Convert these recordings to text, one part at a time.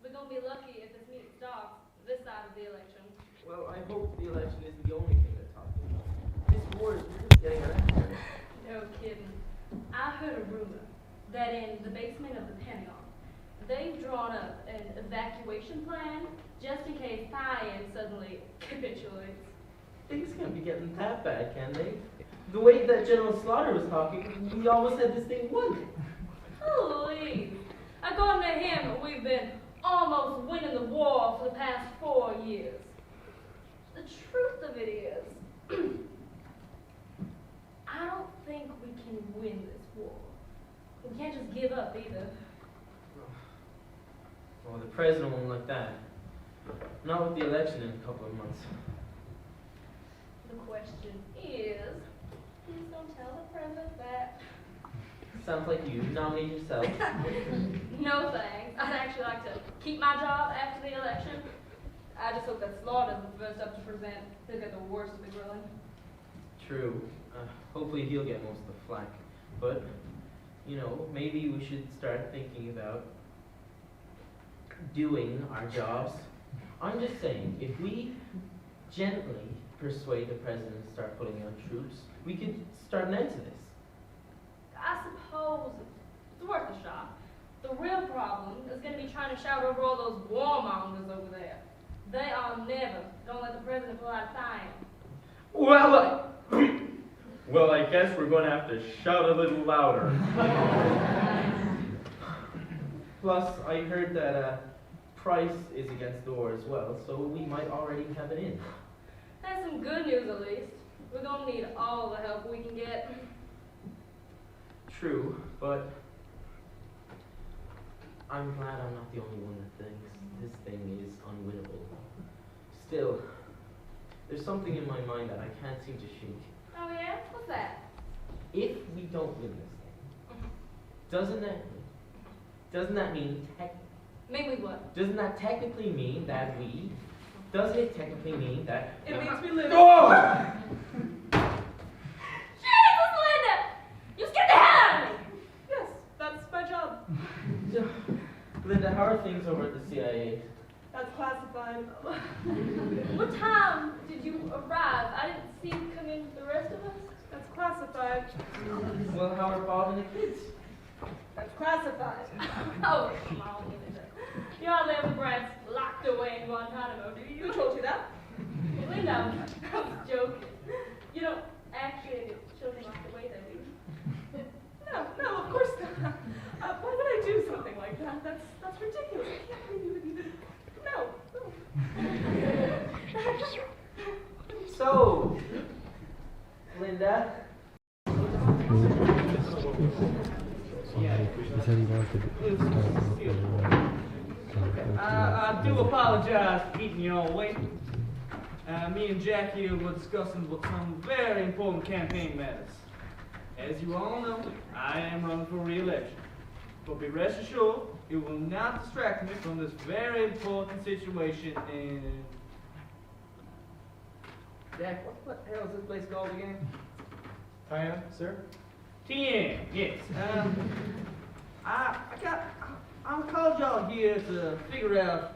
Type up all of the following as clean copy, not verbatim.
We're going to be lucky if this meeting starts this side of the election. Well, I hope the election isn't the only thing they're talking about. This war is really getting around. No kidding. I heard a rumor that in the basement of the Pentagon, they've drawn up an evacuation plan just in case Thiam suddenly capitulates. Things can't be getting that bad, can they? The way that General Slaughter was talking, he almost said this thing won. Please. According to him, we've been almost winning the war for the past 4 years. The truth of it is, I don't think we can win this war. We can't just give up either. Well, the president won't like that. Not with the election in a couple of months. The question is, please don't tell the president that. Sounds like you nominate yourself. No thanks. I'd actually like to keep my job after the election. I just hope that Slaughter's the first up to present. He'll get the worst of the grilling. True. Hopefully he'll get most of the flack. But, you know, maybe we should start thinking about doing our jobs. I'm just saying, if we gently persuade the president to start putting on troops, we could start an end to this. I suppose it's worth a shot. The real problem is going to be trying to shout over all those warmongers over there. They are never gonna let the president pull out Thiam. Well, I guess we're going to have to shout a little louder. Plus, I heard that Price is against the war as well, so we might already have it in. That's some good news at least. We're gonna need all the help we can get. True, but I'm glad I'm not the only one that thinks this thing is unwinnable. Still, there's something in my mind that I can't seem to shake. Oh yeah? What's that? If we don't win this thing, doesn't that mean Maybe what? doesn't that technically mean that we? Doesn't it technically mean that? It means we live. Oh! Jesus, Linda! You scared the hell out of me! Yes, that's my job. Linda, how are things over at the CIA? That's classified. What time did you arrive? I didn't see you come in with the rest of us. That's classified. Well, how are Bob and the kids? That's classified. Oh, come on, Linda. You hardly have the brats locked away in Guantanamo, do you? Who told you that? Linda, I was joking. You don't actually get children locked away, though, do you? No, of course not. Why would I do something like that? That's ridiculous. I can't believe you would even. No. So, Linda. He said he wanted to I do apologize for keeping you all waiting. Me and Jack here were discussing some very important campaign matters. As you all know, I am running for re-election. But be rest assured, it will not distract me from this very important situation in... Jack, what the hell is this place called again? Thiam, sir? Thiam, yes. I called y'all here to figure out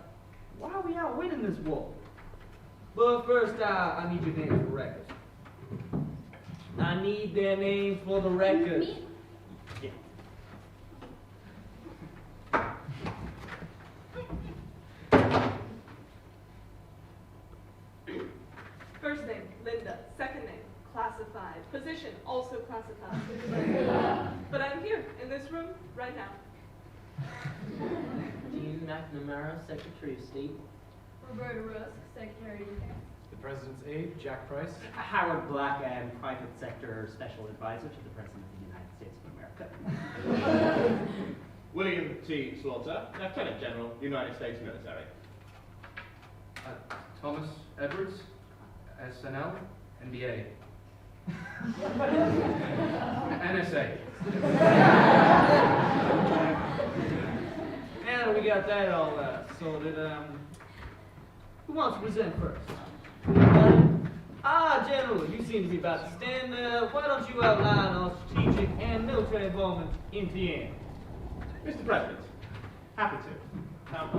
why we are winning this war. But first, I need your names for the record. I need their names for the record. Me? Yeah. First name, Linda. Second name, classified. Position, also classified. But I'm here, in this room, right now. Dean McNamara, Secretary of State. Roberta Rusk, Secretary of Defense. The President's aide, Jack Price. Howard Black, and Private Sector Special Advisor to the President of the United States of America. William T. Slaughter, Lieutenant General, United States Military. Thomas Edwards, SNL, NBA. NSA. Now that we got that all sorted, who wants to present first? General, you seem to be about to stand there. Why don't you outline our strategic and military involvement in Thiam? Mr. President, happy to. Now,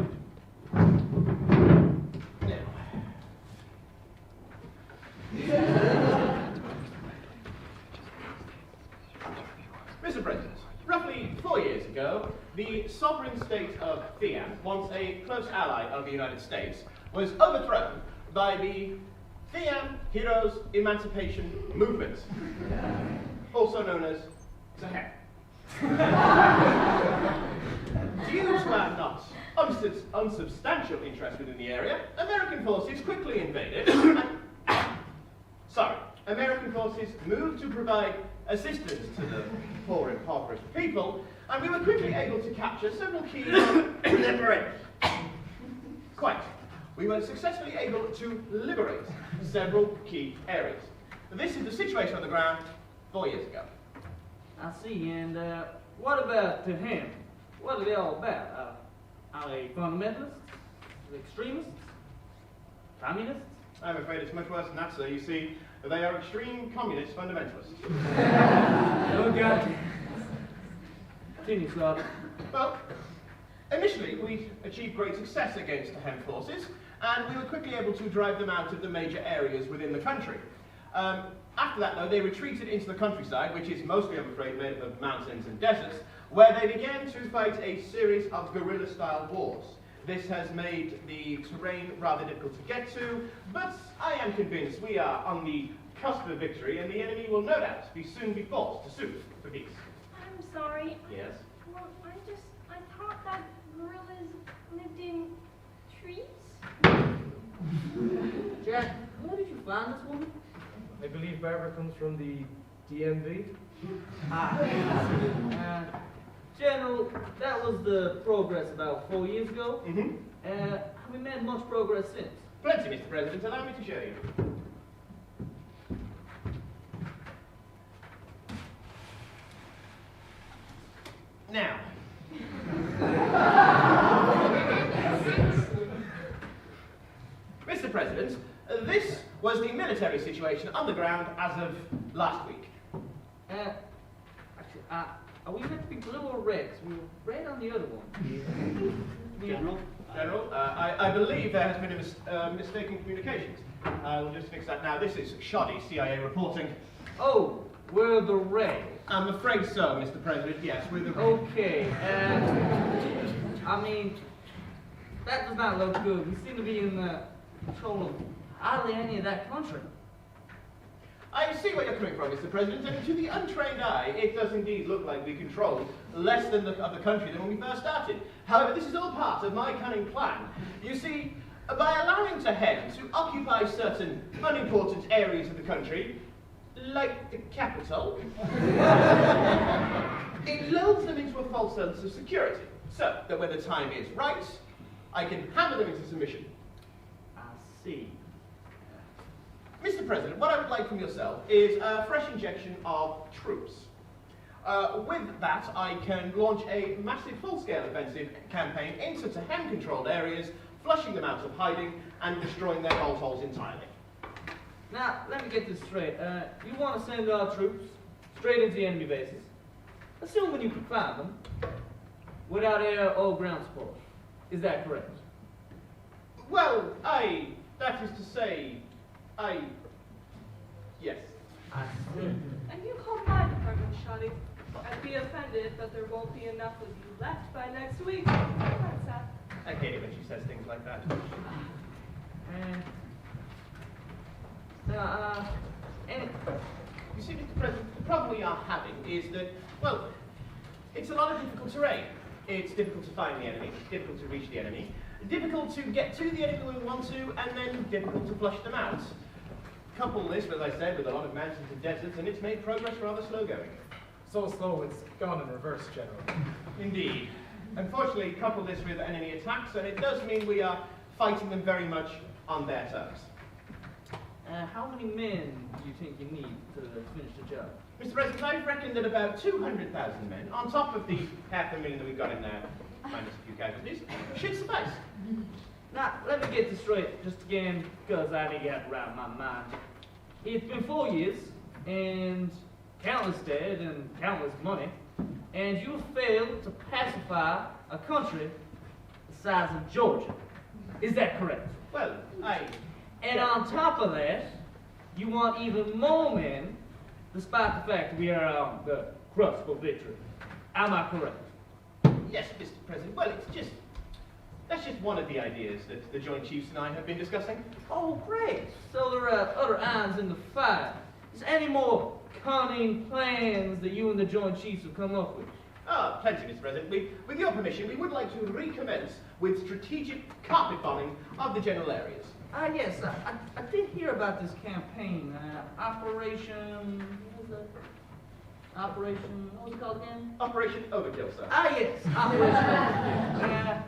Mr. President, roughly 4 years ago, the sovereign state of Thiam, once a close ally of the United States, was overthrown by the Thiam Heroes Emancipation Movement, also known as Thiam. Due to our not unsubstantial interest within the area, American forces quickly invaded American forces moved to provide assistance to the poor and impoverished people, and we were quickly able to capture several key... Quite. We were successfully able to liberate several key areas. This is the situation on the ground 4 years ago. I see, and what about Thiam? What are they all about? Are they fundamentalists? Extremists? Communists? I'm afraid it's much worse than that, sir. You see, they are extreme communist fundamentalists. Oh, God. Continue, Scully. Well, initially we achieved great success against the Thiam forces, and we were quickly able to drive them out of the major areas within the country. After that, though, they retreated into the countryside, which is mostly, I'm afraid, made up of mountains and deserts, where they began to fight a series of guerrilla-style wars. This has made the terrain rather difficult to get to, but I am convinced we are on the cusp of victory, and the enemy will no doubt soon be forced to sue for peace. I'm sorry. Yes? Well, I thought that gorillas lived in trees. Jack, where did you find this woman? I believe Barbara comes from the DMV. General, that was the progress about 4 years ago. Mm-hmm. Have we made much progress since? Plenty, Mr. President. Allow me to show you. Now. Mr. President, this was the military situation on the ground as of last week. Actually, are we meant to be blue or red? 'Cause we were red on the other one. General? General, I believe there has been a mistake in communications. I'll just fix that now. This is shoddy CIA reporting. Oh, we're the red. I'm afraid so, Mr. President. Yes, we're the... Okay, I mean, that does not look good. We seem to be in control of hardly any of that country. I see where you're coming from, Mr. President, and to the untrained eye, it does indeed look like we control less of the country than when we first started. However, this is all part of my cunning plan. You see, by allowing Thiam to occupy certain unimportant areas of the country, like the capital, it lulls them into a false sense of security, so that when the time is right, I can hammer them into submission. I see. Mr. President, what I would like from yourself is a fresh injection of troops. With that, I can launch a massive full-scale offensive campaign into Thiam-controlled areas, flushing them out of hiding and destroying their bolt holes entirely. Now, let me get this straight. You want to send our troops straight into the enemy bases, assuming you can find them, without air or ground support. Is that correct? Well, that is to say, yes. I see. And you call my department shoddy. I'd be offended, but there won't be enough of you left by next week. That's sad. I hate it when she says things like that. You see, Mr. President, the problem we are having is that, well, it's a lot of difficult terrain. It's difficult to find the enemy, difficult to reach the enemy, difficult to get to the enemy when we want to, and then difficult to flush them out. Couple this, as I said, with a lot of mountains and deserts, and it's made progress rather slow going. So slow, it's gone in reverse, General. Indeed. Unfortunately, couple this with enemy attacks, and it does mean we are fighting them very much on their terms. How many men do you think you need to finish the job? Mr. President, I reckon that about 200,000 men, on top of the 500,000 that we've got in there, minus a few casualties, should suffice. Now, let me get this straight, just again, because I need to get around my mind. It's been 4 years, and countless dead, and countless money, and you failed to pacify a country the size of Georgia. Is that correct? Well, And on top of that, you want even more men, despite the fact that we are on the crust for victory. Am I correct? Yes, Mr. President. Well, that's just one of the ideas that the Joint Chiefs and I have been discussing. Oh, great. So there are other irons in the fire. Is there any more cunning plans that you and the Joint Chiefs have come up with? Ah, plenty, Mr. President. With your permission, we would like to recommence with strategic carpet bombing of the general areas. Yes, I did hear about this campaign. Operation... What was that? Operation... What was it called again? Operation Overkill, sir. Yes, Operation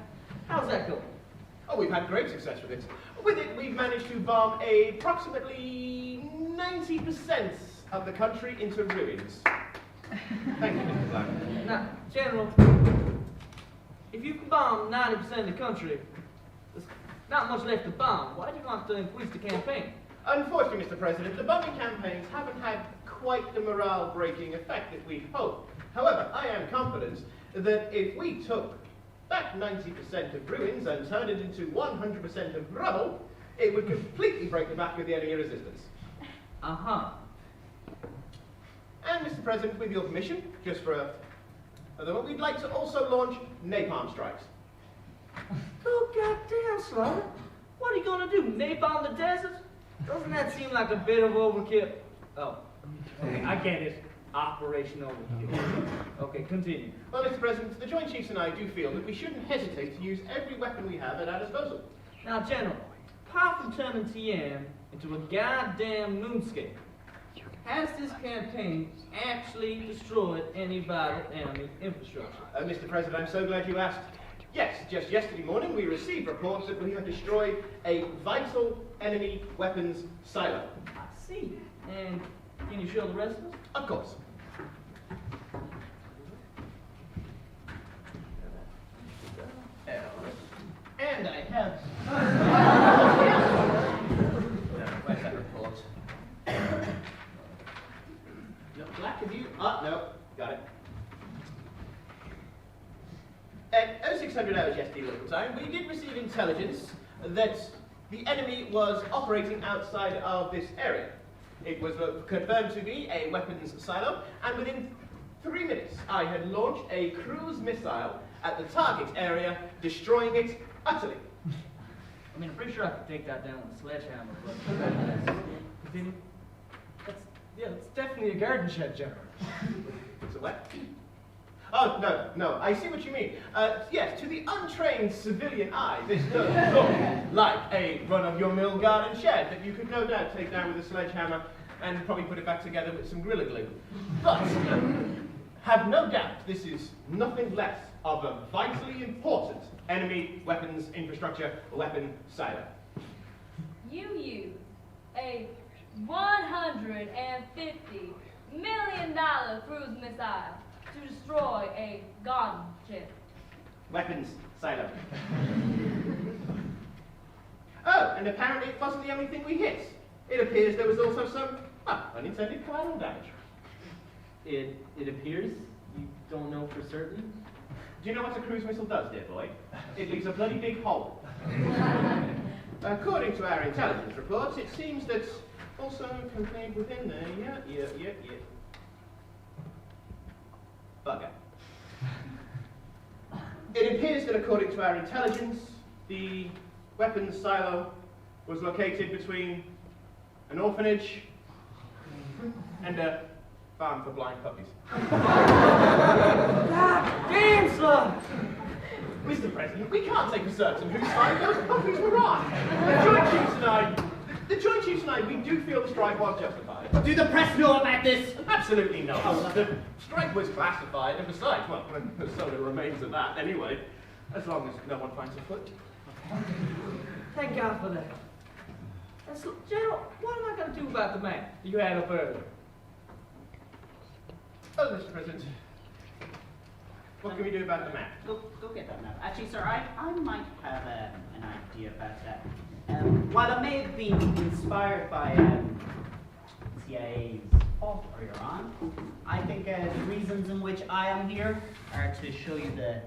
how's that going? Oh, we've had great success with it. With it, we've managed to bomb approximately 90% of the country into ruins. Thank you, Mr. Black. Now, General, if you can bomb 90% of the country, there's not much left to bomb. Why do you want to increase the campaign? Unfortunately, Mr. President, the bombing campaigns haven't had quite the morale-breaking effect that we'd hoped. However, I am confident that if we took that 90% of ruins and turned it into 100% of rubble, it would completely break the back of the enemy resistance. Uh-huh. And, Mr. President, with your permission, just for a moment, we'd like to also launch napalm strikes. Oh, goddamn, Slaughter. What are you going to do, napalm the desert? Doesn't that seem like a bit of overkill? Oh, okay, I get it. Operation overkill. Okay, continue. Well, Mr. President, the Joint Chiefs and I do feel that we shouldn't hesitate to use every weapon we have at our disposal. Now, General, apart from turning Thiam into a goddamn moonscape, has this campaign actually destroyed any vital enemy infrastructure? Mr. President, I'm so glad you asked. Yes, just yesterday morning we received reports that we have destroyed a vital enemy weapons silo. I see. And can you show the rest of us? Of course. And I have... Where's that report? No, Black, have you... Oh, no, got it. At 0600 hours yesterday local time, we did receive intelligence that the enemy was operating outside of this area. It was confirmed to be a weapons silo, and within 3 minutes, I had launched a cruise missile at the target area, destroying it utterly. I mean, I'm pretty sure I could take that down with a sledgehammer, but... Continue. It's definitely a garden shed, General. It's a what? Oh, no, I see what you mean. Yes, to the untrained civilian eye, this does look like a run-of-your-mill garden shed that you could no doubt take down with a sledgehammer and probably put it back together with some Gorilla Glue. But, have no doubt, this is nothing less of a vitally important enemy weapons infrastructure weapon silo. You use a $150 million cruise missile to destroy a garden shed. Weapons silo. Oh, and apparently it wasn't the only thing we hit. It appears there was also some unintended collateral damage. It appears you don't know for certain. Do you know what a cruise missile does, dear boy? It leaves a bloody big hole. According to our intelligence reports, it seems that also contained within there, yeah. Bugger. It appears that according to our intelligence, the weapons silo was located between an orphanage and a farm for blind puppies. Damn, son! Mr. President, we can't take for certain whose side those puppies were on. The Joint Chiefs and I, we do feel the strike was justified. Do the press know about this? Absolutely not. The strike was classified, and besides, well, so there remains of that anyway, as long as no one finds a foot. Thank God for that. So, General, what am I going to do about the map you had up earlier? Oh, Mr. President, what can we do about the map? Go get that map. Actually, sir, I might have an idea about that. While it may have been inspired by CIA's fault earlier on, I think the reasons in which I am here are to show you the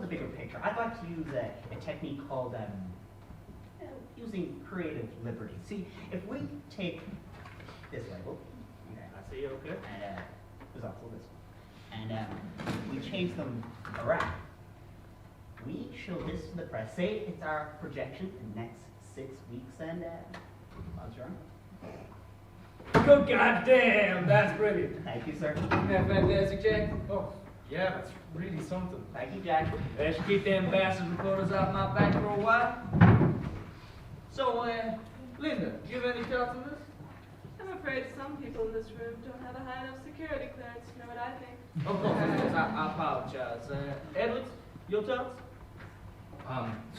bigger picture. I'd like to use a technique called using creative liberty. See, if we take this label, okay, I see, okay. and there's also this one, and we change them around. We show this to the press. Say it's our projection in the next 6 weeks, and I'm sure. Good goddamn, that's brilliant. Thank you, sir. Isn't that fantastic, Jack? Oh, yeah, that's really something. Thank you, Jack. I should keep them bastard reporters off my back for a while. So, Linda, do you have any thoughts on this? I'm afraid some people in this room don't have a high enough security clearance to know what I think. Of course, I apologize. Edwards, your thoughts?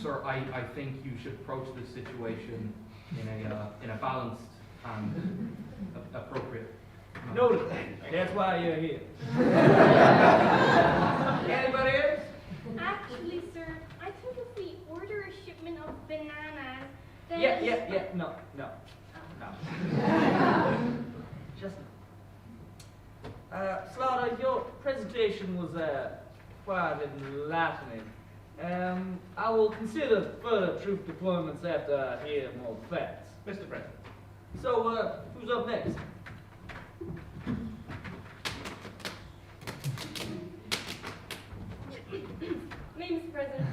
Sir, I think you should approach this situation in a balanced and appropriate manner. Noted. That's why you're here. Anybody else? Actually, sir, I think if we order a shipment of bananas, then... Yeah. No. Just Slaughter, your presentation was quite enlightening. I will consider further troop deployments after I hear more facts. Mr. President. So, who's up next? Me, Mr. President.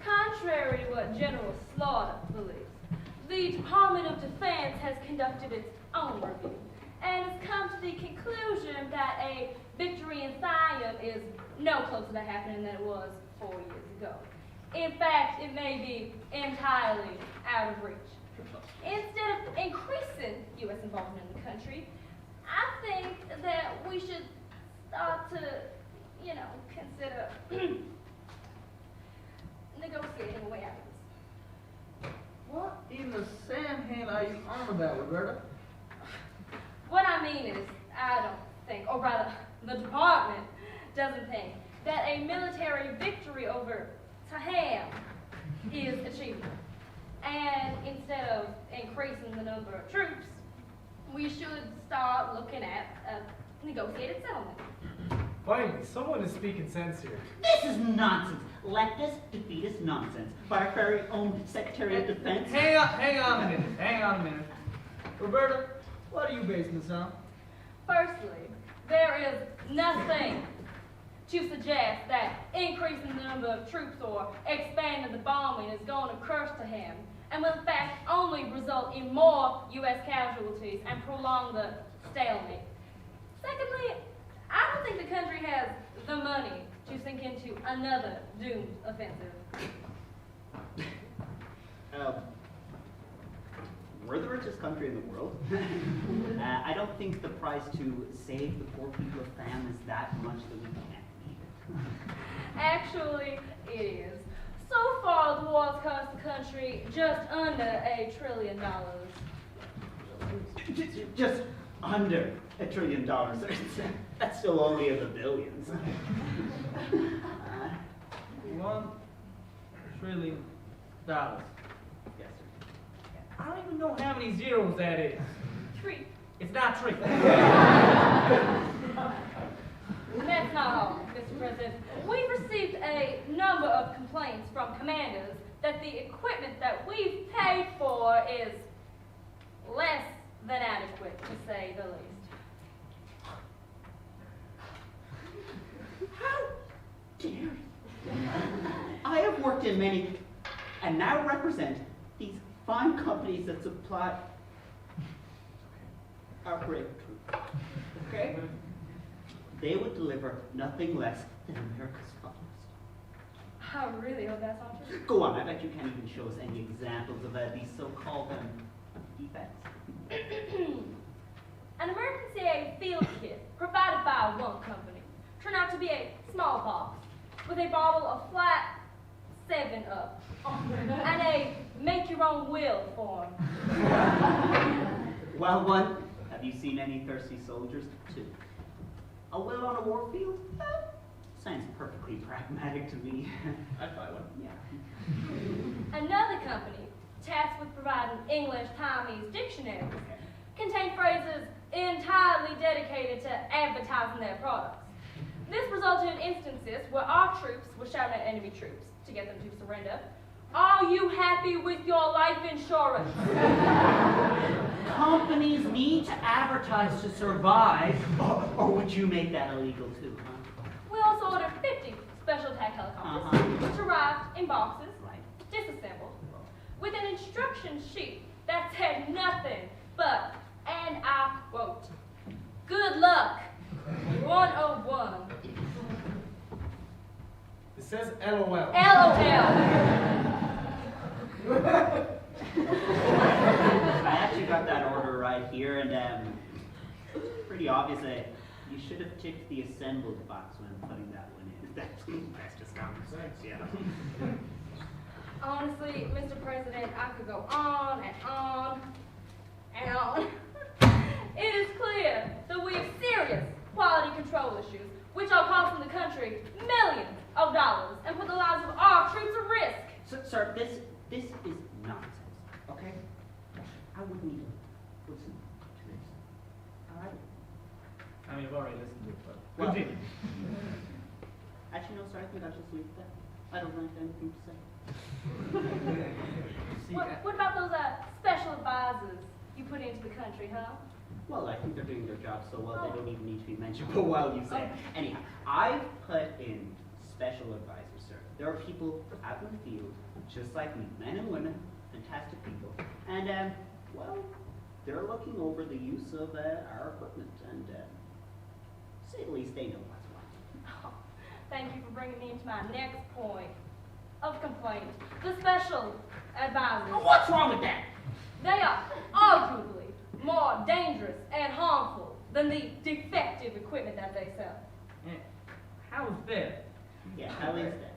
Contrary to what General Slaughter believes, the Department of Defense has conducted its own review and has come to the conclusion that a victory in Thiam is no closer to happening than it was 4 years ago. In fact, it may be entirely out of reach. Instead of increasing U.S. involvement in the country, I think that we should start to, consider negotiating a way out of this. What in the Samhain are you on about, Roberta? What I mean is, I don't think, or rather, the department doesn't think, that a military victory over Thiam is achievable. And instead of increasing the number of troops, we should start looking at a negotiated settlement. Finally, someone is speaking sense here. This is nonsense. Leftist, defeatist nonsense. By our very own Secretary of Defense. Hang on a minute. Roberta, what are you basing this on? Firstly, there is nothing to suggest that increasing the number of troops or expanding the bombing is going to crush Thiam, and will in fact only result in more U.S. casualties and prolong the stalemate. Secondly, I don't think the country has the money to sink into another doomed offensive. We're the richest country in the world. I don't think the price to save the poor people of Thiam is that much that we can't meet. Actually, it is. So far, the war's cost the country just under $1 trillion. Just under $1 trillion. That's still only in the billions. $1 trillion. Yes, sir. I don't even know how many zeros that is. 3. It's not 3. That's not all, Mr. President. We've received a number of complaints from commanders that the equipment that we've paid for is less than adequate, to say the least. How dare you? I have worked in many, and now represent these fine companies that supply our brave troops. Okay? They would deliver nothing less than America's finest. I really hope that's not true. Go on, I bet you can't even show us any examples of these so-called defects. An emergency field kit provided by one company turned out to be a small box with a bottle of flat 7-Up and a make-your-own-will form. Well, 1, have you seen any thirsty soldiers? 2, a will on a war field? Sounds perfectly pragmatic to me. I'd buy one. Yeah. Another company, tasked with providing English-Chinese dictionaries, contained phrases entirely dedicated to advertising their products. This resulted in instances where our troops were shouting at enemy troops to get them to surrender. Are you happy with your life insurance? Companies need to advertise to survive, or would you make that illegal too, huh? We also ordered 50 special attack helicopters, which arrived in boxes, Right. disassembled, with an instruction sheet that said nothing but, and I quote, "Good luck, 101. It says LOL. LOL. I actually got that order right here, and pretty obvious. You should have ticked the assembled box when putting that one in. That's just common sense, yeah. Honestly, Mr. President, I could go on and on and on. It is clear that we have serious quality control issues, which are costing the country millions of dollars and put the lives of our troops at risk. Sir, this is nonsense, okay? I wouldn't even listen to this. All right? I mean, I've already listened to it, but Well- continue. Actually, no, sir, I think I'll just leave that. I don't have anything to say. See, What about those special advisors you put into the country, huh? Well, I think they're doing their job so well they don't even need to be mentioned. But while you say it. Anyhow, I've put in special advisors, sir. There are people out in the field, just like me, men and women, fantastic people. And, well, they're looking over the use of our equipment. And, to say the least, they know what's what. Thank you for bringing me into my next point of complaint. The special advisors. What's wrong with that? They are arguably more dangerous and harmful than the defective equipment that they sell. How is that? Yeah, how is that?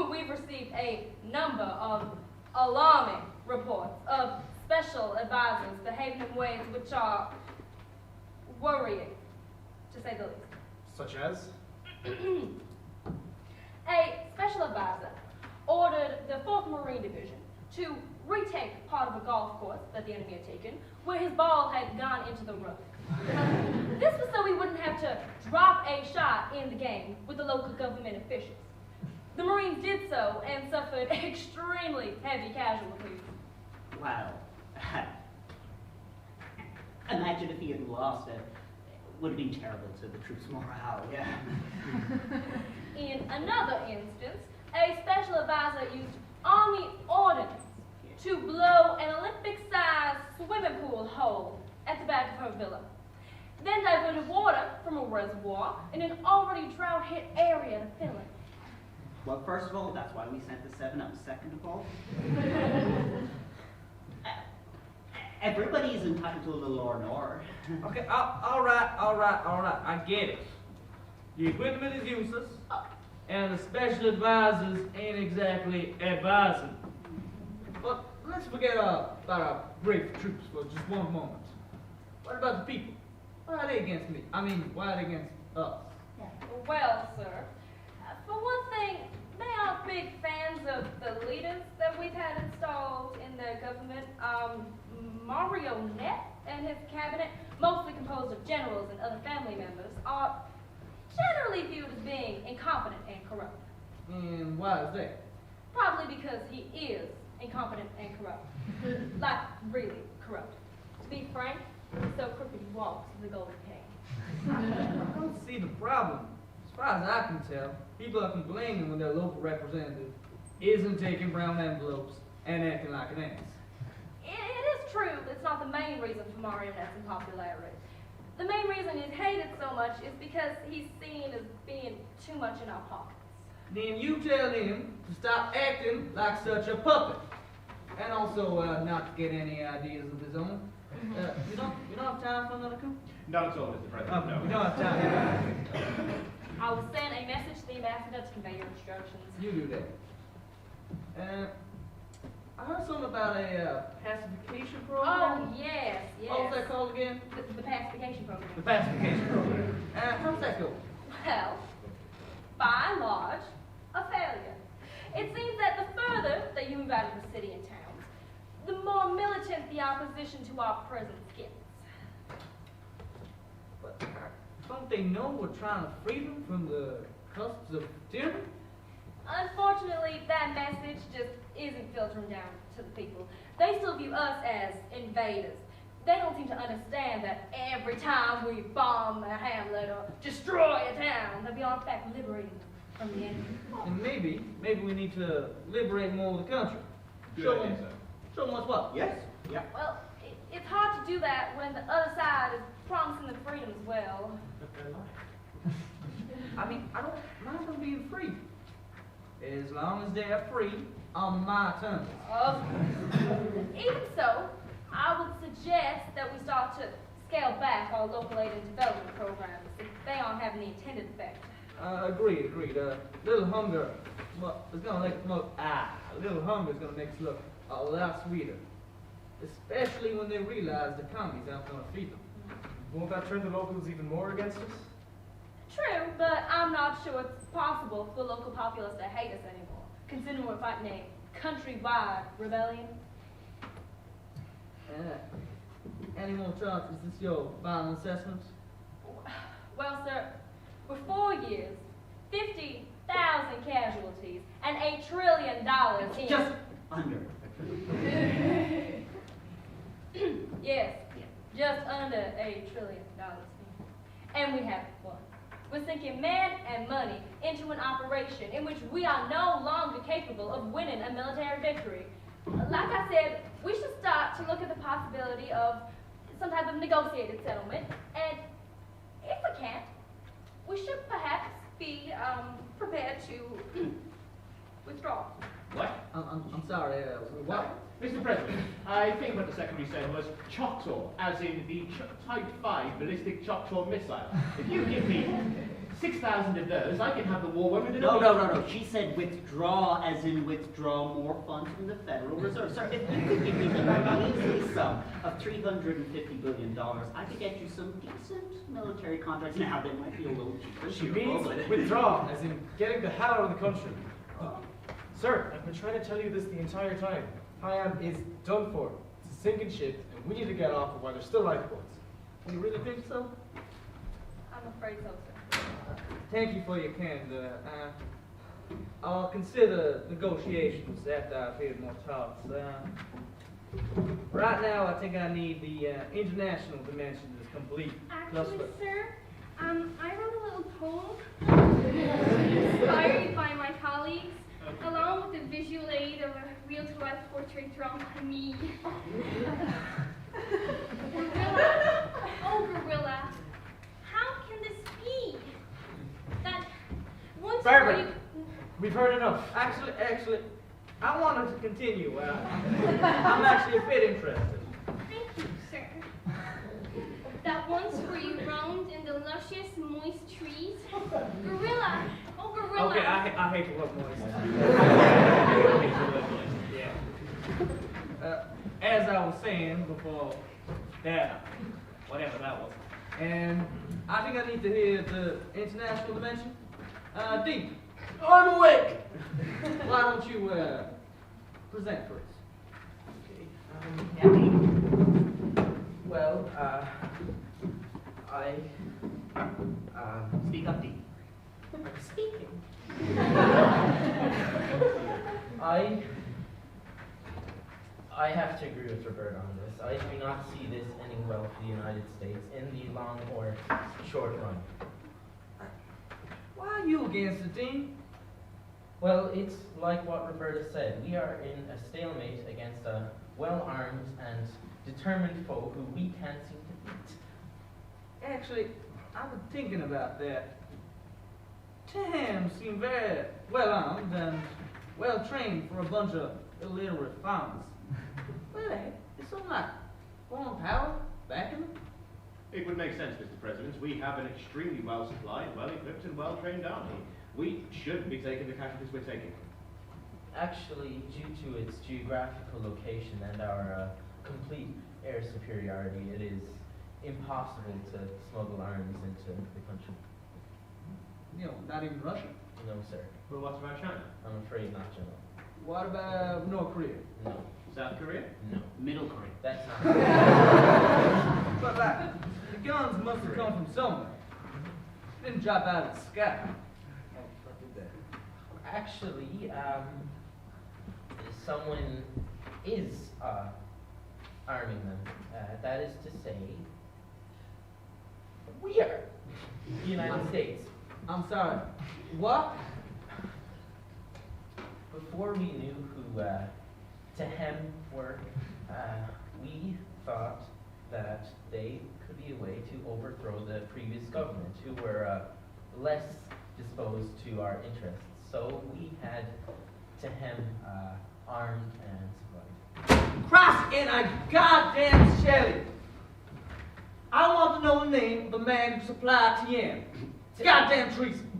We've received a number of alarming reports of special advisors behaving in ways which are worrying, to say the least. Such as? A special advisor ordered the 4th Marine Division to retake part of a golf course that the enemy had taken, where his ball had gone into the rough. This was so we wouldn't have to drop a shot in the game with the local government officials. The Marines did so and suffered extremely heavy casualties. Wow. Imagine if he had lost it. Would have been terrible to the troops' morale, yeah. In another instance, a special advisor used Army ordnance to blow an Olympic-sized swimming pool hole at the back of her villa, then diverted water from a reservoir in an already drought-hit area to fill it. Well, first of all, that's why we sent the 7 up. Second of all, everybody's entitled to a little law and order. Okay, all right. I get it. The equipment is useless, and the special advisors ain't exactly advising. But let's forget about our brave troops for just one moment. What about the people? Why are they against me? I mean, why are they against us? Well, sir, for one thing, they aren't big fans of the leaders that we've had installed in the government. Marionette and his cabinet, mostly composed of generals and other family members, are generally viewed as being incompetent and corrupt. And why is that? Probably because he is incompetent and corrupt. Like, really corrupt. To be frank, he's so crooked he walks the golden cane. I don't see the problem. As far as I can tell, people are complaining when their local representative isn't taking brown envelopes and acting like an ass. It is true it's not the main reason for Marionette's unpopularity. The main reason he's hated so much is because he's seen as being too much in our pockets. Then you tell him to stop acting like such a puppet. And also not to get any ideas of his own. You don't have time for another coup? Not at all, Mr. President, no. We don't have time. I will send a message to the ambassador to convey your instructions. You do that. I heard something about a pacification program. Oh, yes. What was that called again? The pacification program. The pacification program. How's that go? Well, by and large, a failure. It seems that the further that you move out of the city and towns, the more militant the opposition to our presence gets. But don't they know we're trying to free them from the cusps of tyranny? Unfortunately, that message just isn't filtering down to the people. They still view us as invaders. They don't seem to understand that every time we bomb a hamlet or destroy a town, that we are in fact liberating them from the enemy. And maybe we need to liberate more of the country. Good idea, sir. Show them what's what. Yes? Yeah. Well, it's hard to do that when the other side is promising the freedom as well. I mean, I don't mind them being free. As long as they're free on my terms. Even so, I would suggest that we start to scale back our local aid and development programs if they aren't having the intended effect. Agreed. Little hunger, well, it's gonna make us look, little hunger is gonna make us look a lot sweeter. Especially when they realize the economy's not gonna feed them. Won't that turn the locals even more against us? True, but I'm not sure it's possible for the local populace to hate us anymore, considering we're fighting a countrywide rebellion. Any more thoughts? Is this your final assessment? Well, sir, for 4 years, 50,000 casualties, and $8 trillion in... Just under. Yes, just under $8 trillion. And we haven't won. We're sinking men and money into an operation in which we are no longer capable of winning a military victory. Like I said, we should start to look at the possibility of some type of negotiated settlement, and if we can't, we should perhaps be prepared to withdraw. What? I'm sorry, what? Mr. President, I think what the Secretary said was Choctaw, as in the Type 5 ballistic Choctaw missile. If you give me 6,000 of those, I can have the war won within a week. No. She said withdraw, as in withdraw more funds from the Federal Reserve. Sir, if you could give me the measly sum of $350 billion, I could get you some decent military contracts. Now, they might be a little cheaper. She means withdraw, as in getting the hell out of the country. Sir, I've been trying to tell you this the entire time. Thiam is done for. It's a sinking ship, and we need to get off it while there's still lifeboats. You really think so? I'm afraid so, sir. Thank you for your candor. I'll consider negotiations after I've heard more talks. Right now, I think I need the international dimension to complete. Actually, sir, I wrote a little poem inspired by my colleagues, along with the visual aid of a real-to-life portrait drawn by me. Gorilla, oh gorilla, how can this be? That once Barbara, we've heard enough. Actually, I wanted to continue. I'm actually a bit interested. Thank you, sir. That once where you roamed in the luscious, moist trees. Gorilla, oh gorilla. Okay, I hate to look moist. Yeah. As I was saying before, whatever that was. And I think I need to hear the international dimension. Deep. I'm awake! Why don't you present for us? Well, Speak up, Deep. I'm speaking. I have to agree with Roberta on this. I do not see this ending well for the United States in the long or short run. Why are you against the team? Well, it's like what Roberta said. We are in a stalemate against a well-armed and determined foe who we can't seem to beat. Actually, I've been thinking about that. Thiam seemed very well-armed and well-trained for a bunch of illiterate farmers. Where the heck is some like foreign power backing them? It would make sense, Mr. President. We have an extremely well-supplied, well-equipped, and well-trained army. We shouldn't be taking the casualties we're taking. Actually, due to its geographical location and our complete air superiority, it is impossible to smuggle arms into the country. You know, not even Russia. No, sir. Well, what about China? I'm afraid not, General. What about North Korea? No. South Korea? No. Middle Korea. That's not. But like, the guns must have come from somewhere. Didn't drop out of the sky. Actually, someone is arming them. That is to say, we are. The United States. I'm sorry. What? Before we knew who Thiam were, we thought that they could be a way to overthrow the previous government, who were less disposed to our interests. So we had Thiam armed and supplied. Christ in a goddamn Shelley! I want to know the name of the man who supplied Cian. It's goddamn treason.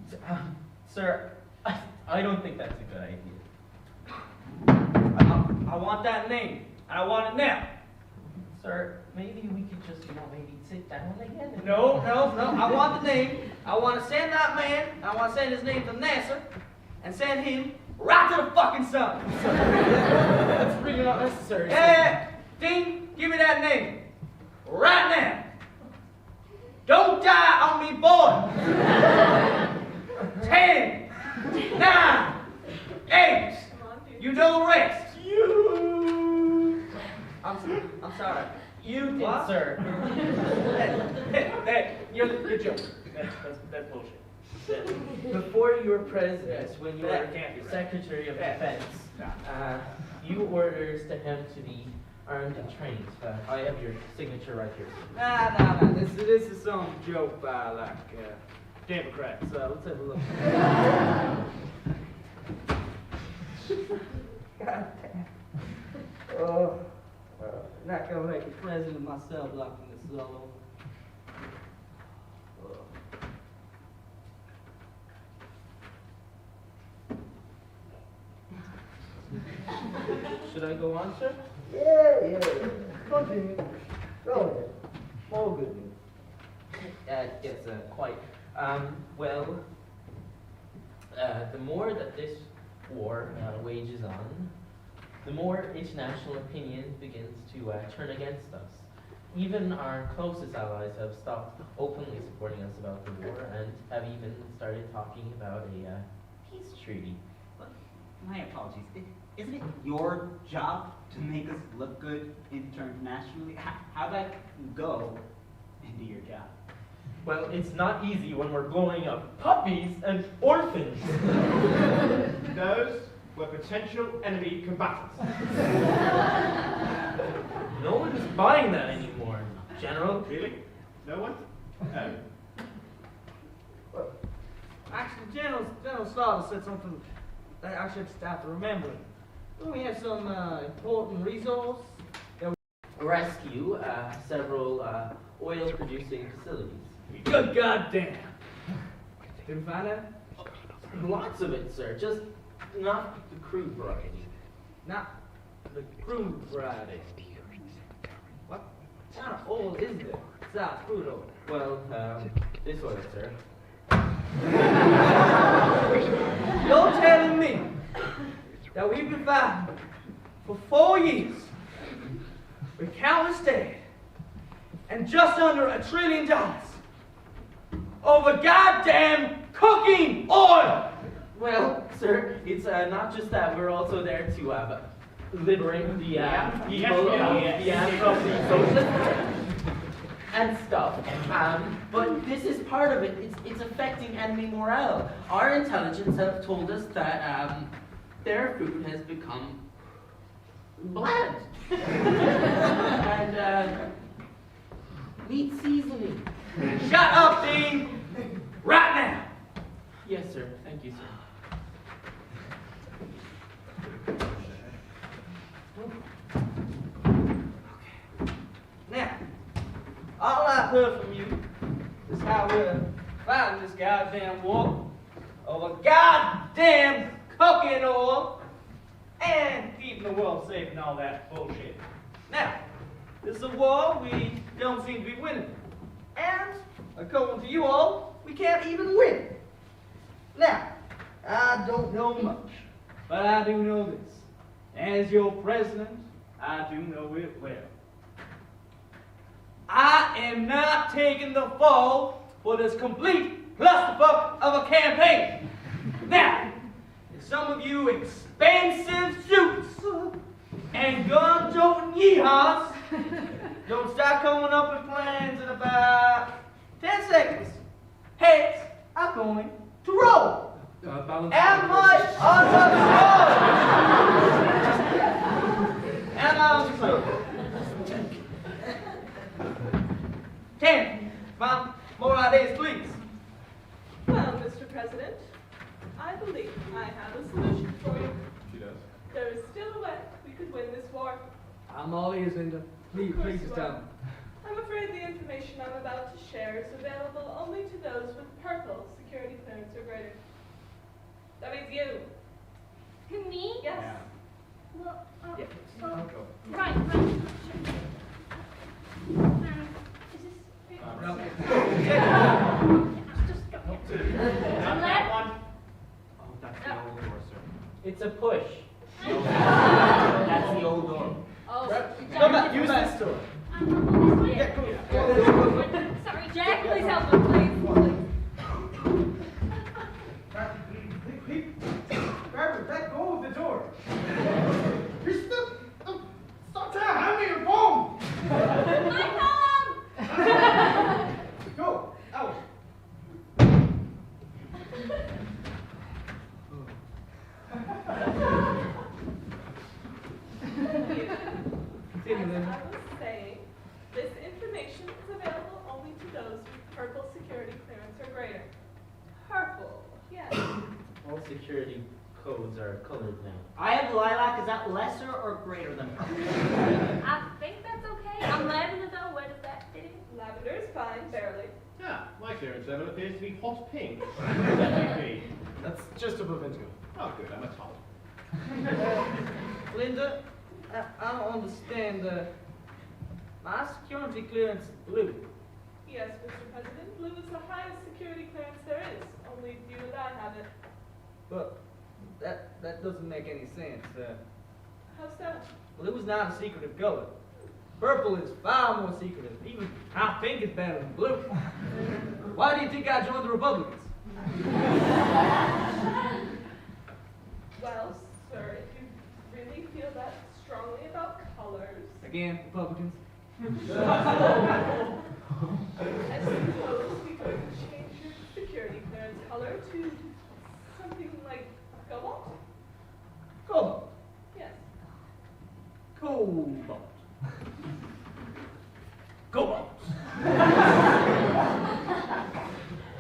Sir, I don't think that's a good idea. I want that name, and I want it now. Sir, maybe we could just, maybe sit down again. And No. I want the name. I want to send that man. I want to send his name to Nasser, and send him right to the fucking sun. That's really not necessary. Hey, Dean, give me that name. Right now. Don't die on me, boy. 10, 9, 8. You know the rest. I'm sorry. You did, What? sir. Hey, you're joking. That's bullshit. Before you were president, when you were That can't be right. Secretary of Yeah. Defense, you orders to him to be armed and trained. I have your signature right here. Nah. This is some joke by Democrats. Let's have a look. God damn. Oh, not gonna make a president myself locking this all over. Should I go on, sir? Yeah. Continue. Go ahead. All good news. Yes, quite. Well, the more that this war wages on, the more international opinion begins to turn against us. Even our closest allies have stopped openly supporting us about the war and have even started talking about a peace treaty. My apologies. Isn't it your job to make us look good internationally? How'd that go into your job? Well, it's not easy when we're blowing up puppies and orphans. Those were potential enemy combatants. No one's buying that anymore, General. Really? No one? Actually, General Slaughter said something that I should start to remember. We have some important resource. Rescue several oil-producing facilities. Good goddamn. Didn't find that? Lots of it, sir. Just not the crude variety. Not the crude variety. What kind of oil is there besides crude oil? Well, this oil, sir. You're telling me that we've been fighting for 4 years with countless dead and just under $1 trillion over goddamn cooking oil! Well, sir, it's not just that. We're also there to liberate the people from the socialists and stuff. But this is part of it. It's affecting enemy morale. Our intelligence have told us that their food has become bland. And meat seasoning. Shut up, Dean! Right now! Yes, sir. Thank you, sir. Now, all I've heard from you is how we're fighting this goddamn war over goddamn cooking oil and keeping the world safe and all that bullshit. Now, this is a war we don't seem to be winning. And, according to you all, we can't even win. Now, I don't know much, but I do know this. As your president, I do know it well. I am not taking the fall for this complete clusterfuck of a campaign. Now, if some of you expensive suits and gun-toting yeehaws don't start coming up with plans in about 10 seconds, heads are going to roll. Balance. Am I understood? Am I understood? 10. Mom, more ideas, please. Well, Mr. President, I believe I have a solution for you. She does. There is still a way we could win this war. I'm all ears, Linda. Please, Of course please you just tell are. me. I'm afraid the information I'm about to share is available only to those with purple security clearance or greater. That means you. Who, me? Yes. Well, Yeah, well, I'll go. right. Sure. Is this... No. Just go. Not that one. Oh, that's the old door, sir. It's a push. That's the old door. Oh, Come back, use this door. Yeah, go. Sorry, Jack, please help him, please. Barbara, let go of the door. You're still... Stop trying to hand me your phone. my mom! Go, out. Continue, As Linda. I was saying, this information is available only to those with purple security clearance or greater. Purple, yes. All security codes are colored now. I have lilac. Is that lesser or greater than purple? I think that's okay. I'm lavender though. Where does that fit in? Lavender is fine, barely. Yeah, my clearance level appears to be hot pink. That's just above indigo. Oh, good, I'm a top. Linda, I don't understand. My security clearance is blue. Yes, Mr. President, blue is the highest security clearance there is. Only you and I have it. But that doesn't make any sense. How so? Blue is not a secretive color. Purple is far more secretive. Even I think it's better than blue. Why do you think I joined the Republicans? Well, sir, if you really feel that strongly about colors, Again, Republicans. I suppose we could change your security clearance color to something like cobalt? Cobalt. Yes. Cobalt. Cobalt.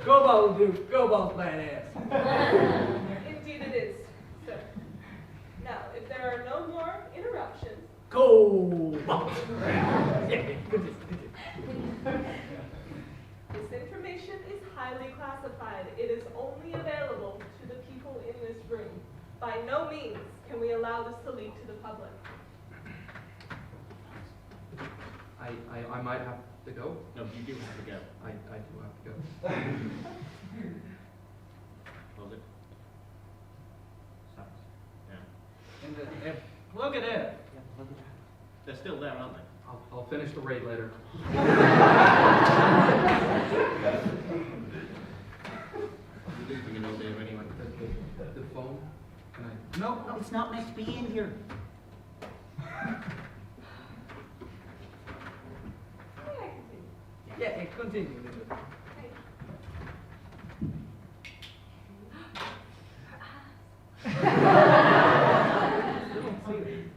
Cobalt, dude. Cobalt, badass. Indeed it is, sir. Now, if there are no more interruptions, Cobalt. Yeah, continue. this information is highly classified. It is only available to the people in this room. By no means can we allow this to leak to the public. I might have to go. No, you do have to go. I do have to go. Close it. Stop. Yeah. Look at that. They're still there, aren't they? I'll finish the raid later. You're losing an old day anyway. The phone? Can I? No, it's not meant to be in here. Yeah, continue. Linda. Still don't see it.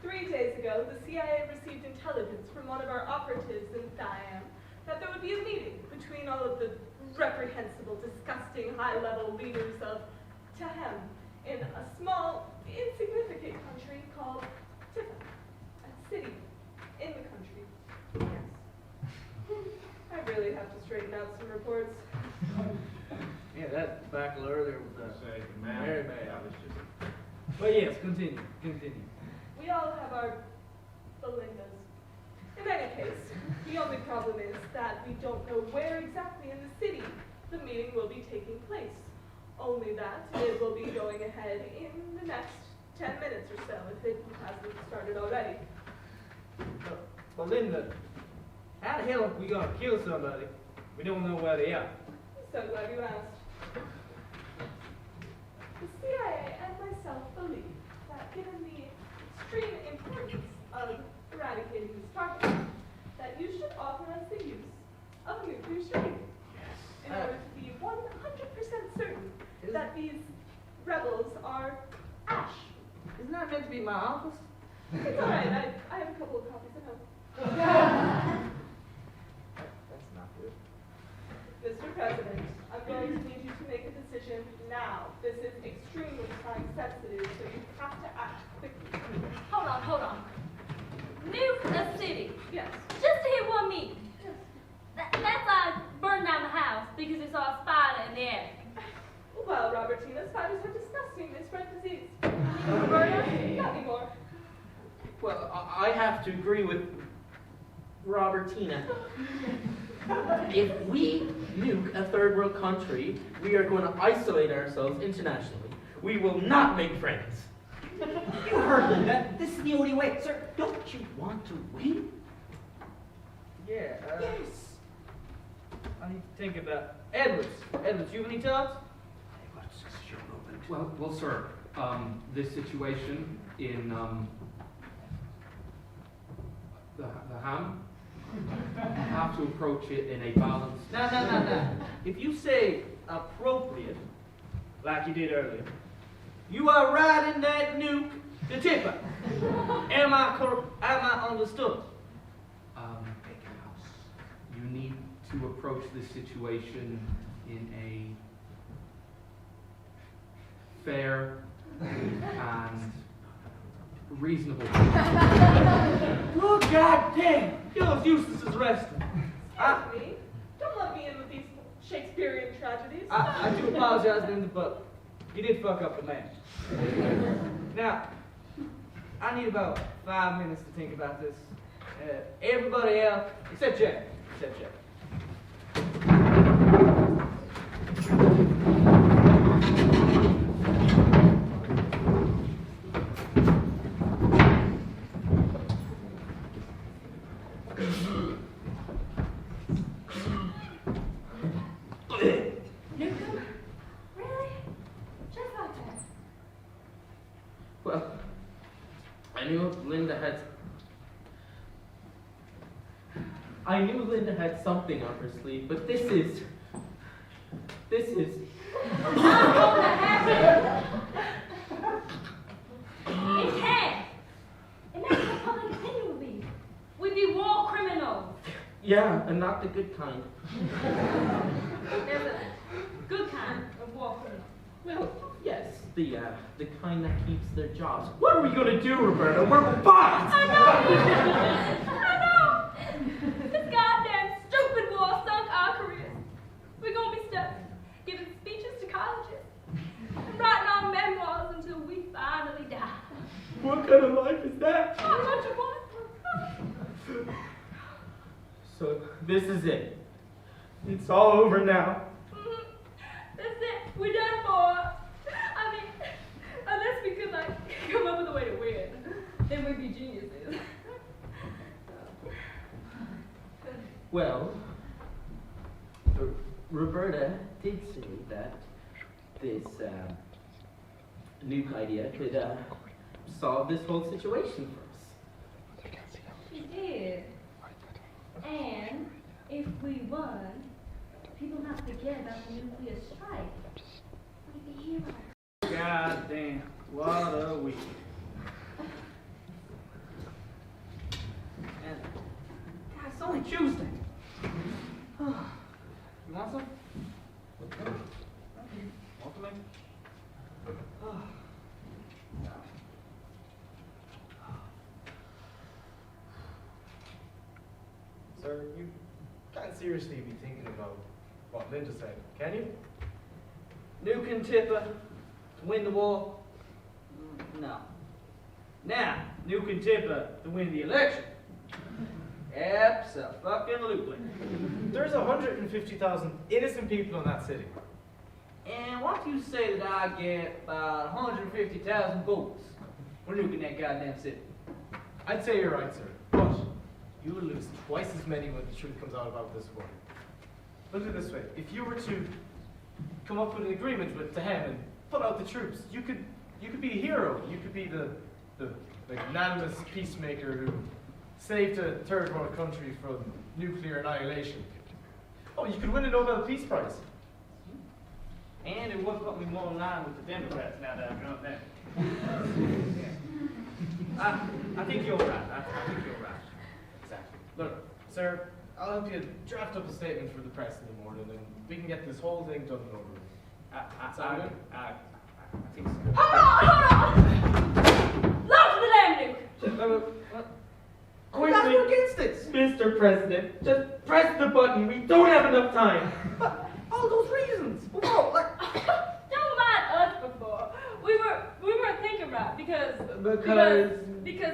3 days ago, the CIA received intelligence from one of our operatives in Thiam that there would be a meeting between all of the reprehensible, disgusting, high-level leaders of Thiam in a small, insignificant country called Thiam, a city in the country. Yes. I really have to straighten out some reports. Yeah, that back earlier with Say, Mary May. that was just... But yes, continue. We all have our Belindas. In any case, the only problem is that we don't know where exactly in the city the meeting will be taking place. Only that it will be going ahead in the next 10 minutes or so, if it hasn't started already. Belinda, How the hell are we gonna kill somebody? We don't know where they are. So glad you asked. The CIA and myself believe that given the extreme importance of eradicating this target, that you should authorize the use of a nuclear strike in order to be 100% certain that these rebels are ash. Isn't that meant to be my office? It's all right. I have a couple of copies at home. That's not good. Mr. President, I'm going to need you to make a decision now. This is extremely time sensitive, so you have to act quickly. Hold on. Nuke a city. Yes. Just to hit one meeting. That's like burn down the house because it saw a spider in the attic. Well, Robertina, spiders are disgusting. They spread disease. Roberta, not anymore. Well, I have to agree with Robertina. If we nuke a third world country, we are going to isolate ourselves internationally. We will not make friends. You heard Linda. This is the only way. Sir, don't you want to win? Yeah, Yes. I need to think about Edwards, you have any thoughts? Well, sir, this situation in the ham, have to approach it in a balanced. No. If you say appropriate, like you did earlier, you are riding that nuke to Tipper. Am I understood? You need to approach this situation in a fair and reasonable way. Good goddamn! You're as useless as wrestling. Excuse me. Don't let me in with these Shakespearean tragedies. I do apologize, Linda, but you did fuck up the match. Now, I need about 5 minutes to think about this. Everybody else, except Jack. Well, I knew Linda had something up her sleeve, but this is. Not going to happen. It can't. And that's what public opinion would be. We'd be war criminals. Yeah, and not the good kind. There's a good kind of war criminal. Well, yes, the kind that keeps their jobs. What are we gonna do, Roberta? We're fucked! I know! This goddamn stupid war sunk our careers. We're gonna be stuck giving speeches to colleges and writing our memoirs until we finally die. What kind of life is that? Oh, don't you want? So, this is it. It's all over now. That's it. We're done for. I mean, unless we could, come up with a way to win. Then we'd be geniuses. Well, Roberta did say that this nuke idea could solve this whole situation for us. She did. And if we won, people not forget about the nuclear strike. We'd be heroes. God damn, what a week. And, God, it's only Tuesday. You want some? Want some, maybe? Sir, you can't seriously be thinking about what Linda said, can you? Nuke and Tipper to win the war? No. Now, Nuke and Tipper to win the election? Abso-fucking-lutely. There's 150,000 innocent people in that city. And what do you say that I get about 150,000 votes for nuking that goddamn city? I'd say you're right, sir. But you will lose twice as many when the truth comes out about this war. Look at it this way. If you were to come up with an agreement with Thiam and put out the troops, you could be a hero. You could be the magnanimous peacemaker who saved a third world country from nuclear annihilation. Oh, you could win a Nobel Peace Prize. And it would put me more in line with the Democrats now that I've done that. I think you're right. I think you're right. Exactly. Look, sir, I'll help you draft up a statement for the press in the morning, and we can get this whole thing done and over with. I think so. Hold on! Launch the damn nuke! Quickly, against it. Mr. President, just press the button. We don't have enough time. But all those reasons. Whoa, like, Don't mind us before. We weren't thinking right because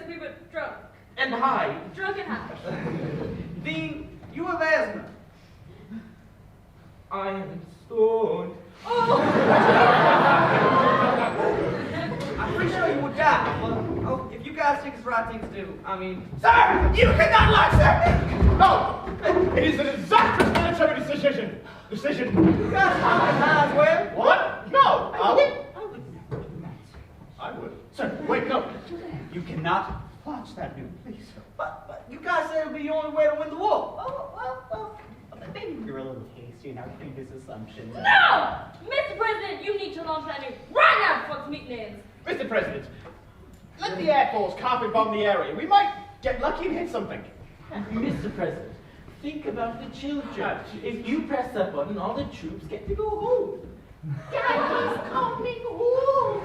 we were drunk. And high. Drunk and high. Dean, you have asthma. I am stoned. Oh! I'm pretty sure you would die. Well, if you guys think it's the right thing to do, I mean... Sir, you cannot lie, sir! No! It is a disastrous military decision! You guys have as well? What? No! I would. Sir, wait, no. You cannot launch that nuke, please. But you guys said it would be the only way to win the war. Well, maybe you're a little hasty in our previous assumptions. No! Mr. President, you need to launch that nuke right now before this meeting ends. Mr. President, let the Air Force carpet bomb the area. We might get lucky and hit something. Mr. President, think about the children. If you press that button, all the troops get to go home. Daddy's coming home.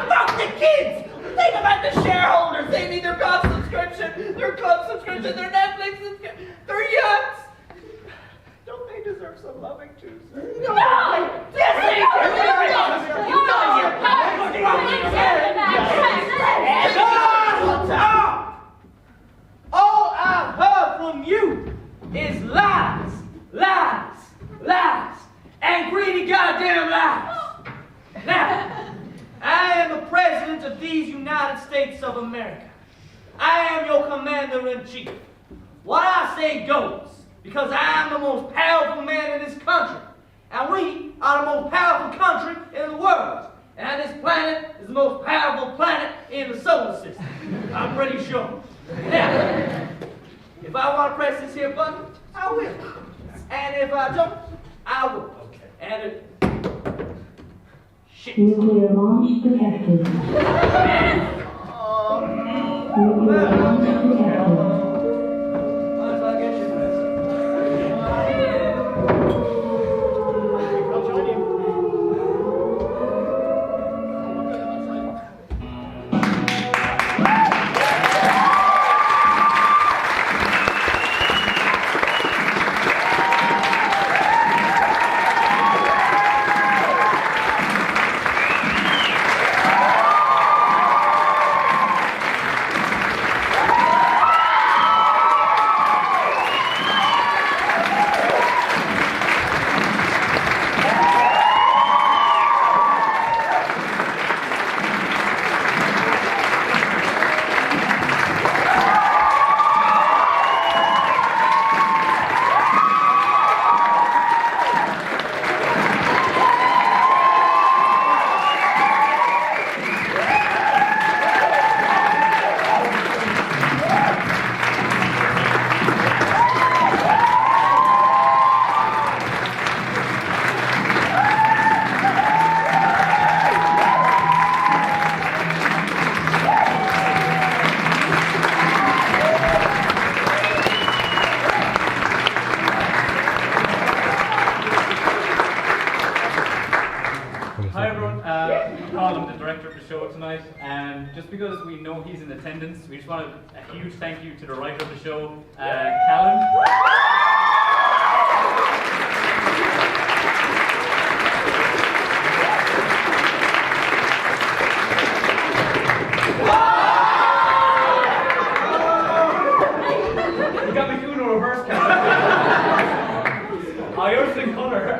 Fuck the kids! Think about the shareholders. They need their golf subscription, their club subscription, their Netflix subscription, their yachts. Don't they deserve some loving too, sir? No! Yes, they Stop! All I've heard from you is lies, lies, lies, and greedy goddamn lies. Now, I am the President of these United States of America. I am your Commander-in-Chief. What I say goes, because I am the most powerful man in this country, and we are the most powerful country in the world, and this planet is the most powerful planet in the solar system. I'm pretty sure. Now, if I want to press this here button, I will. And if I don't, I will. Okay. And it... Shit. Nuclear launch detected. Nuclear launch detected. Might as well get you this. I'll join you. Just because we know he's in attendance, we just want a huge thank you to the writer of the show, Callan. You got me doing a reverse, Callan. I yours in color.